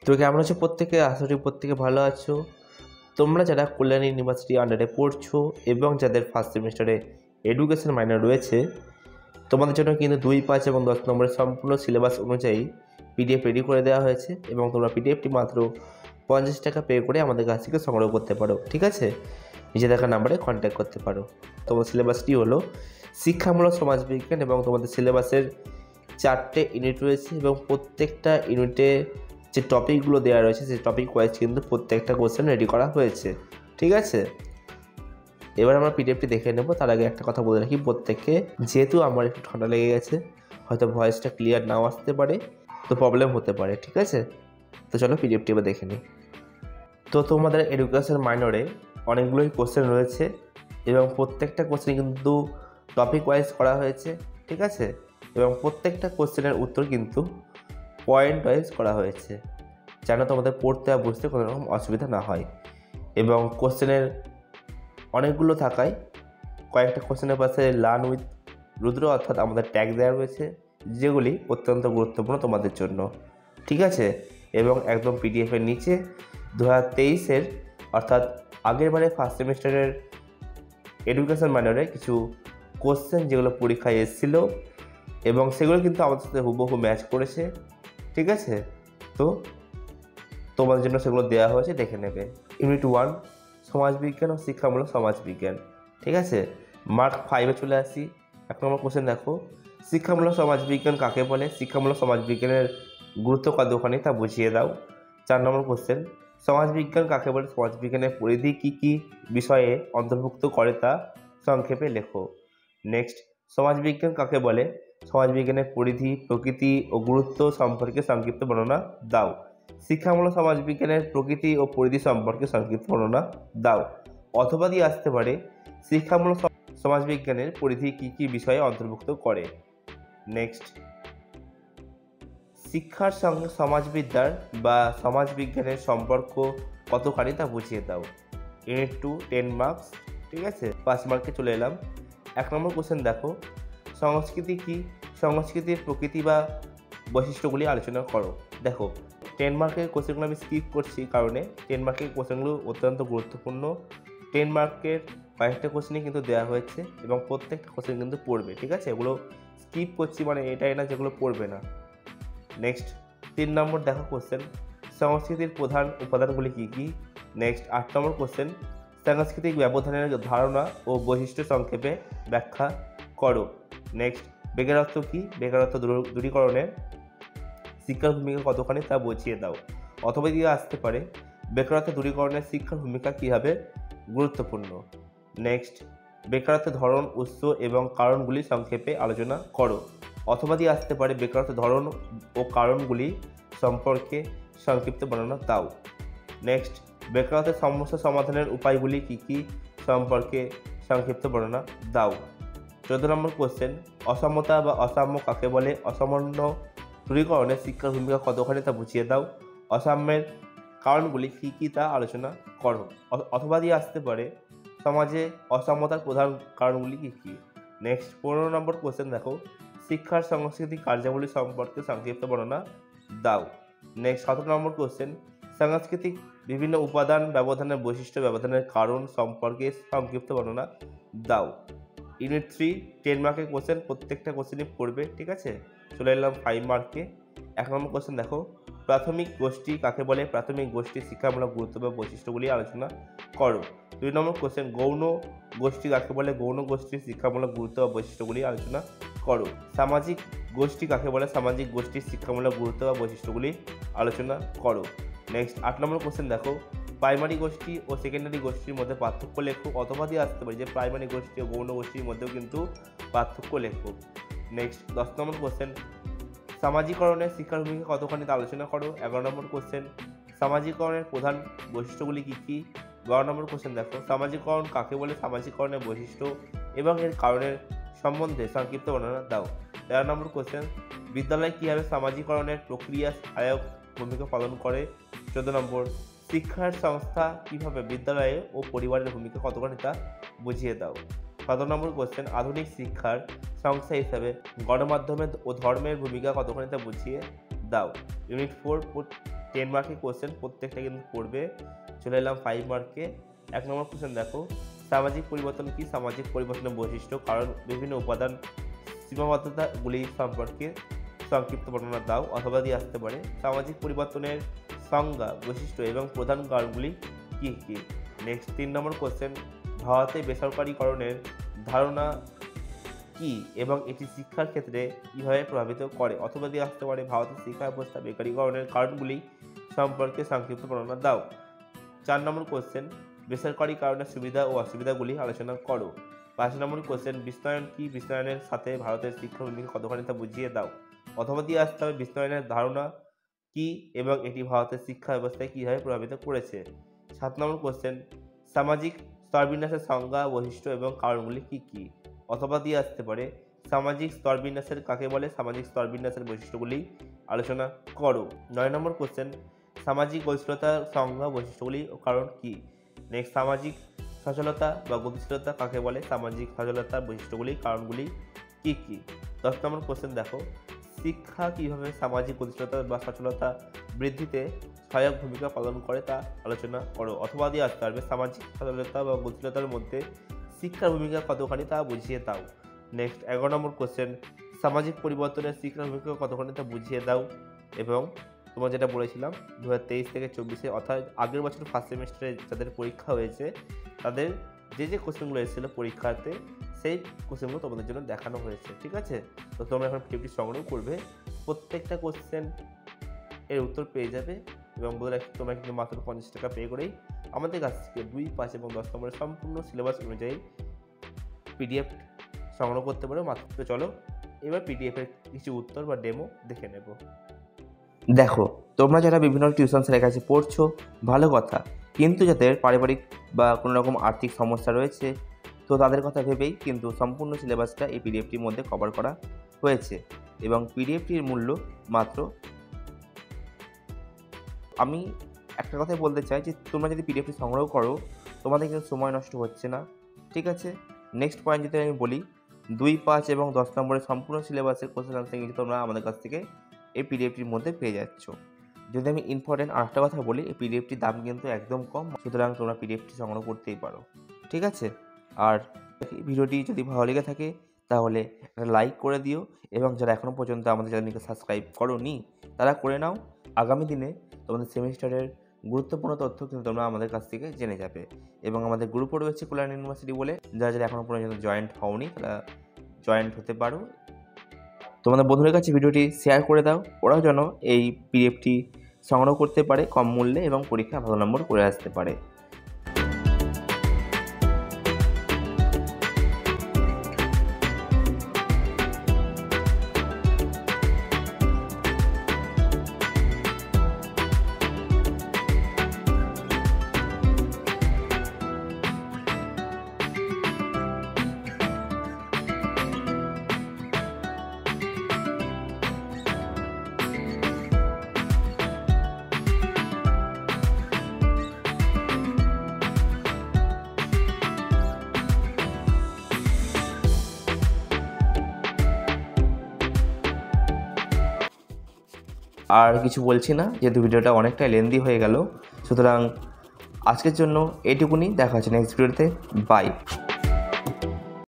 তো কেমন আছো প্রত্যেকে? আশা করি প্রত্যেকে ভালো আছো। তোমরা যারা কল্যাণী ইউনিভার্সিটি আন্ডারে পড়ছো এবং যাদের ফার্স্ট সেমিস্টারে এডুকেশন মাইনর রয়েছে, তোমাদের জন্য কিন্তু 2, 5 এবং 10 নম্বরের সম্পূর্ণ সিলেবাস অনুযায়ী পিডিএফ রেডি করে দেওয়া হয়েছে এবং তোমরা পিডিএফটি মাত্র 50 টাকা পে করে আমাদের কাছ থেকে সংগ্রহ করতে পারো। ঠিক আছে, নিচে দেখা নাম্বারে কন্ট্যাক্ট করতে পারো। তোমার সিলেবাসটি হলো শিক্ষামূলক সমাজবিজ্ঞান এবং তোমাদের সিলেবাসের 4টে ইউনিট রয়েছে এবং প্রত্যেকটা ইউনিটে যে টপিকগুলো দেওয়া রয়েছে সেই টপিক ওয়াইজ কিন্তু প্রত্যেকটা কোশ্চেন রেডি করা হয়েছে। ঠিক আছে, এবার আমরা পিডিএফটি দেখে নেব। তার আগে একটা কথা বলে রাখি প্রত্যেককে, যেহেতু আমার একটু ঠান্ডা লেগে গেছে, হয়তো ভয়েসটা ক্লিয়ার নাও আসতে পারে, তো প্রবলেম হতে পারে। ঠিক আছে, তো চলো পিডিএফটি এবার দেখে নিই। তো তোমাদের এডুকেশন মাইনরে অনেকগুলোই কোশ্চেন রয়েছে এবং প্রত্যেকটা কোশ্চেন কিন্তু টপিক ওয়াইজ করা হয়েছে। ঠিক আছে, এবং প্রত্যেকটা কোশ্চেনের উত্তর কিন্তু পয়েন্ট ওয়াইজ করা হয়েছে, যেন তোমাদের পড়তে আর বুঝতে কোনো রকম অসুবিধা না হয়। এবং কোশ্চেনের অনেকগুলো থাকায় কয়েকটা কোশ্চেনের পাশে লার্ন উইথ রুদ্র অর্থাৎ আমাদের ট্যাগ দেওয়া রয়েছে, যেগুলি অত্যন্ত গুরুত্বপূর্ণ তোমাদের জন্য। ঠিক আছে, এবং একদম পিডিএফের নিচে 2023-এর অর্থাৎ আগের বারে ফার্স্ট সেমিস্টারের এডুকেশন মাইনরে কিছু কোশ্চেন যেগুলো পরীক্ষায় এসেছিল এবং সেগুলো কিন্তু আমাদের সাথে হুবহু ম্যাচ করেছে। ঠিক আছে, তো তোমাদের জন্য সেগুলো দেওয়া হয়েছে, দেখে নেবে। ইউনিট 1 সমাজবিজ্ঞান ও শিক্ষামূলক সমাজবিজ্ঞান। ঠিক আছে, মার্ক 5-এ চলে আসি। 1 নম্বর কোশ্চেন দেখো, শিক্ষামূলক সমাজবিজ্ঞান কাকে বলে? শিক্ষামূলক সমাজবিজ্ঞানের গুরুত্ব কতখানি তা বুঝিয়ে দাও। 4 নম্বর কোশ্চেন, সমাজবিজ্ঞান কাকে বলে? সমাজবিজ্ঞানের পরিধি কী কী বিষয়ে অন্তর্ভুক্ত করে তা সংক্ষেপে লেখো। নেক্সট, সমাজবিজ্ঞান কাকে বলে? সমাজবিজ্ঞানের পরিধি, প্রকৃতি ও গুরুত্ব সম্পর্কে সংক্ষিপ্ত বর্ণনা দাও। শিক্ষামূলক সমাজবিজ্ঞানের প্রকৃতি ও পরিধি সম্পর্কে সংক্ষিপ্ত বর্ণনা দাও। অথবা দিয়ে আসতে পারে, শিক্ষামূলক সমাজবিজ্ঞানের পরিধি কী কী বিষয়ে অন্তর্ভুক্ত করে। নেক্সট, শিক্ষার সঙ্গে সমাজবিদ্যার বা সমাজবিজ্ঞানের সম্পর্ক কতখানি তা বুঝিয়ে দাও। Unit 2 10 marks. ঠিক আছে, 5 মার্কে চলে এলাম। 1 নম্বর কোশ্চেন দেখো, সংস্কৃতি কি? সংস্কৃতির প্রকৃতি বা বৈশিষ্ট্যগুলি আলোচনা করো। দেখো, 10 মার্কের কোশ্চেনগুলো আমি স্কিপ করছি, কারণে 10 মার্কের কোশ্চেনগুলো অত্যন্ত গুরুত্বপূর্ণ। 10 মার্কের কয়েকটা কোশ্চেনই কিন্তু দেওয়া হয়েছে এবং প্রত্যেকটা কোশ্চেন কিন্তু পড়বে। ঠিক আছে, এগুলো স্কিপ করছি মানে এটাই না যেগুলো পড়বে না। নেক্সট, 3 নম্বর দেখো কোশ্চেন, সংস্কৃতির প্রধান উপাদানগুলি কী কী। নেক্সট, 8 নম্বর কোশ্চেন, সাংস্কৃতিক ব্যবধানের ধারণা ও বৈশিষ্ট্য সংক্ষেপে ব্যাখ্যা করো। নেক্সট, বেকারত্ব কী? বেকারত্ব দূরীকরণে শিক্ষার ভূমিকা কতখানি তা বুঝিয়ে দাও। অথবা দিয়ে আসতে পারে, বেকারত্ব দূরীকরণে শিক্ষার ভূমিকা কীভাবে গুরুত্বপূর্ণ। নেক্সট, বেকারত্বের ধরন, উৎস এবং কারণগুলি সংক্ষেপে আলোচনা করো। অথবা দিয়ে আসতে পারে, বেকারত্বের ধরন ও কারণগুলি সম্পর্কে সংক্ষিপ্ত বর্ণনা দাও। নেক্সট, বেকারত্বের সমস্যা সমাধানের উপায়গুলি কী কী সম্পর্কে সংক্ষিপ্ত বর্ণনা দাও। 14 নম্বর কোশ্চেন, অসমতা বা অসাম্য কাকে বলে? অসামান্য দূরীকরণে শিক্ষার ভূমিকা কতখানি তা বুঝিয়ে দাও। অসাম্যের কারণগুলি কী কী তা আলোচনা করো। অথবা দিয়ে আসতে পারে, সমাজে অসমতার প্রধান কারণগুলি কী কী। নেক্সট, 15 নম্বর কোশ্চেন দেখো, শিক্ষার সাংস্কৃতিক কার্যাবলী সম্পর্কে সংক্ষিপ্ত বর্ণনা দাও। নেক্সট, 17 নম্বর কোশ্চেন, সাংস্কৃতিক বিভিন্ন উপাদান ব্যবধানের বৈশিষ্ট্য ব্যবধানের কারণ সম্পর্কে সংক্ষিপ্ত বর্ণনা দাও। ইউনিট 3 10 মার্কের কোশ্চেন, প্রত্যেকটা কোশ্চেনই পড়বে। ঠিক আছে, চলে এলাম 5 মার্কে। 1 নম্বর কোশ্চেন দেখো, প্রাথমিক গোষ্ঠী কাকে বলে? প্রাথমিক গোষ্ঠীর শিক্ষামূলক গুরুত্ব বা বৈশিষ্ট্যগুলি আলোচনা করো। 2 নম্বর কোশ্চেন, গৌণ গোষ্ঠী কাকে বলে? গৌণ গোষ্ঠীর শিক্ষামূলক গুরুত্ব বা বৈশিষ্ট্যগুলি আলোচনা করো। সামাজিক গোষ্ঠী কাকে বলে? সামাজিক গোষ্ঠীর শিক্ষামূলক গুরুত্ব বা বৈশিষ্ট্যগুলি আলোচনা করো। নেক্সট, 8 নম্বর কোশ্চেন দেখো, প্রাইমারি গোষ্ঠী ও সেকেন্ডারি গোষ্ঠীর মধ্যে পার্থক্য লেখো। অথবা দিয়ে আসতে পারে যে প্রাইমারি গোষ্ঠী ও গৌণ গোষ্ঠীর মধ্যেও কিন্তু পার্থক্য লেখো। নেক্সট, 10 নম্বর কোশ্চেন, সামাজিকরণের শিক্ষার ভূমিকা কতখানি তা আলোচনা করো। 11 নম্বর কোশ্চেন, সামাজিকরণের প্রধান বৈশিষ্ট্যগুলি কী কী। 12 নম্বর কোশ্চেন দেখো, সামাজিকরণ কাকে বলে? সামাজিকরণের বৈশিষ্ট্য এবং এর কারণের সম্বন্ধে সংক্ষিপ্ত বর্ণনা দাও। 13 নম্বর কোশ্চেন, বিদ্যালয় কীভাবে সামাজিকরণের প্রক্রিয়া সহায়ক ভূমিকা পালন করে। 14 নম্বর, শিক্ষার সংস্থা কীভাবে বিদ্যালয়ে ও পরিবারের ভূমিকা কতখানি তা বুঝিয়ে দাও। 17 নম্বর কোশ্চেন, আধুনিক শিক্ষার সংস্থা হিসাবে গণমাধ্যমে ও ধর্মের ভূমিকা কতখানি তা বুঝিয়ে দাও। ইউনিট 4 10 মার্কের কোশ্চেন, প্রত্যেকটা কিন্তু পড়বে। চলে এলাম 5 মার্কে। 1 নম্বর কোশ্চেন দেখো, সামাজিক পরিবর্তন কি? সামাজিক পরিবর্তনের বৈশিষ্ট্য, কারণ, বিভিন্ন উপাদান, সীমাবদ্ধতাগুলি সম্পর্কে সংক্ষিপ্ত বর্ণনা দাও, অথবা দিয়ে আসতে পারে সামাজিক পরিবর্তনের সংজ্ঞা, বৈশিষ্ট্য এবং প্রধান কারণগুলি কী কী। নেক্সট 3 নম্বর কোশ্চেন, ভারতে বেসরকারীকরণের ধারণা কি এবং এটি শিক্ষার ক্ষেত্রে কীভাবে প্রভাবিত করে, অথবা দিয়ে আসতে পারে ভারতের শিক্ষা ব্যবস্থা বেকারীকরণের কারণগুলি সম্পর্কে সংক্ষিপ্ত বর্ণনা দাও। 4 নম্বর কোশ্চেন, বেসরকারীকরণের সুবিধা ও অসুবিধাগুলি আলোচনা করো। 5 নম্বর কোশ্চেন, বিশ্বায়ন কি? বিশ্বায়নের সাথে ভারতের শিক্ষা ভূমিকা কতখানি তা বুঝিয়ে দাও, অথবা দিয়ে আসতে হবে বিশ্বায়নের ধারণা কি এবং এটি ভারতের শিক্ষা ব্যবস্থায় কীভাবে প্রভাবিত করেছে। 7 নম্বর কোশ্চেন, সামাজিক স্তরবিন্যাসের সংজ্ঞা, বৈশিষ্ট্য এবং কারণগুলি কী কী, অথবা দিয়ে আসতে পারে সামাজিক স্তরবিন্যাসের কাকে বলে, সামাজিক স্তরবিন্যাসের বৈশিষ্ট্যগুলি আলোচনা করো। 9 নম্বর কোশ্চেন, সামাজিক গতিশীলতার সংজ্ঞা, বৈশিষ্ট্যগুলি ও কারণ কী। নেক্সট, সামাজিক সচলতা বা গতিশীলতা কাকে বলে, সামাজিক সচলতার বৈশিষ্ট্যগুলি, কারণগুলি কী কী। 10 নম্বর কোশ্চেন দেখো, শিক্ষা কীভাবে সামাজিক গতিশীলতা বা সচলতা বৃদ্ধিতে সহায়ক ভূমিকা পালন করে তা আলোচনা করো, অথবা দিয়ে আসতে পারবে সামাজিক সচলতা বা গতিশীলতার মধ্যে শিক্ষার ভূমিকা কতখানি তা বুঝিয়ে দাও। নেক্সট 11 নম্বর কোশ্চেন, সামাজিক পরিবর্তনের শিক্ষার ভূমিকা কতখানি তা বুঝিয়ে দাও। এবং তোমার যেটা বলেছিলাম 2023 থেকে 24 অর্থাৎ আগের বছর ফার্স্ট সেমিস্টারে যাদের পরীক্ষা হয়েছে তাদের যে কোশ্চেনগুলো এসেছিল পরীক্ষাতে, সেই কোশ্চেনগুলো তোমাদের জন্য দেখানো হয়েছে। ঠিক আছে, তো তোমরা এখন পিডিএফটি সংগ্রহ করবে, প্রত্যেকটা কোশ্চেন এর উত্তর পেয়ে যাবে। এবং বলে রাখি, তোমরা কিন্তু মাত্র 50 টাকা পে করেই আমাদের কাছ থেকে 2, 5 এবং 10 নম্বরের সম্পূর্ণ সিলেবাস অনুযায়ী পিডিএফ সংগ্রহ করতে পারো মাত্র। চলো এবার পিডিএফের কিছু উত্তর বা ডেমো দেখে নেব। দেখো, তোমরা যারা বিভিন্ন টিউশন স্যারের কাছে পড়ছো ভালো কথা, কিন্তু যাদের পারিবারিক বা কোনো রকম আর্থিক সমস্যা রয়েছে, তো তাদের কথা ভেবেই কিন্তু সম্পূর্ণ সিলেবাসটা এই পিডিএফটির মধ্যে কভার করা হয়েছে। এবং পিডিএফটির মূল্য মাত্র, আমি একটা কথাই বলতে চাই যে তোমরা যদি পিডিএফটি সংগ্রহ করো তোমাদের কিন্তু সময় নষ্ট হচ্ছে না। ঠিক আছে, নেক্সট পয়েন্ট যদি আমি বলি, 2, 5 এবং 10 নম্বরের সম্পূর্ণ সিলেবাসের কোশ্চেন আনসার কিন্তু তোমরা আমাদের কাছ থেকে এই পিডিএফটির মধ্যে পেয়ে যাচ্ছ। যদি আমি ইম্পর্টেন্ট আরেকটা কথা বলি, এই পিডিএফটির দাম কিন্তু একদম কম, সুতরাং তোমরা পিডিএফটি সংগ্রহ করতেই পারো। ঠিক আছে, আর ভিডিওটি যদি ভালো লেগে থাকে তাহলে একটা লাইক করে দিও, এবং যারা এখনও পর্যন্ত আমাদের চ্যানেলকে সাবস্ক্রাইব করোনি তারা করে নাও। আগামী দিনে তোমাদের সেমিস্টারের গুরুত্বপূর্ণ তথ্য কিন্তু তোমরা আমাদের কাছ থেকে জেনে যাবে। এবং আমাদের গ্রুপও রয়েছে কল্যাণ ইউনিভার্সিটি বলে, যারা এখনও পর্যন্ত জয়েন্ট হওনি তারা জয়েন্ট হতে পারো। তোমাদের বন্ধুদের কাছে ভিডিওটি শেয়ার করে দাও, ওরাও যেন এই পিডিএফটি সংগ্রহ করতে পারে কম মূল্যে এবং পরীক্ষায় ভালো নম্বর করে আসতে পারে। আর কিছু বলছি না, যেহেতু ভিডিওটা অনেকটাই লেন্দি হয়ে গেল, সুতরাং আজকের জন্য এইটুকুনি। দেখা হচ্ছে নেক্সট ভিডিওতে। বাই।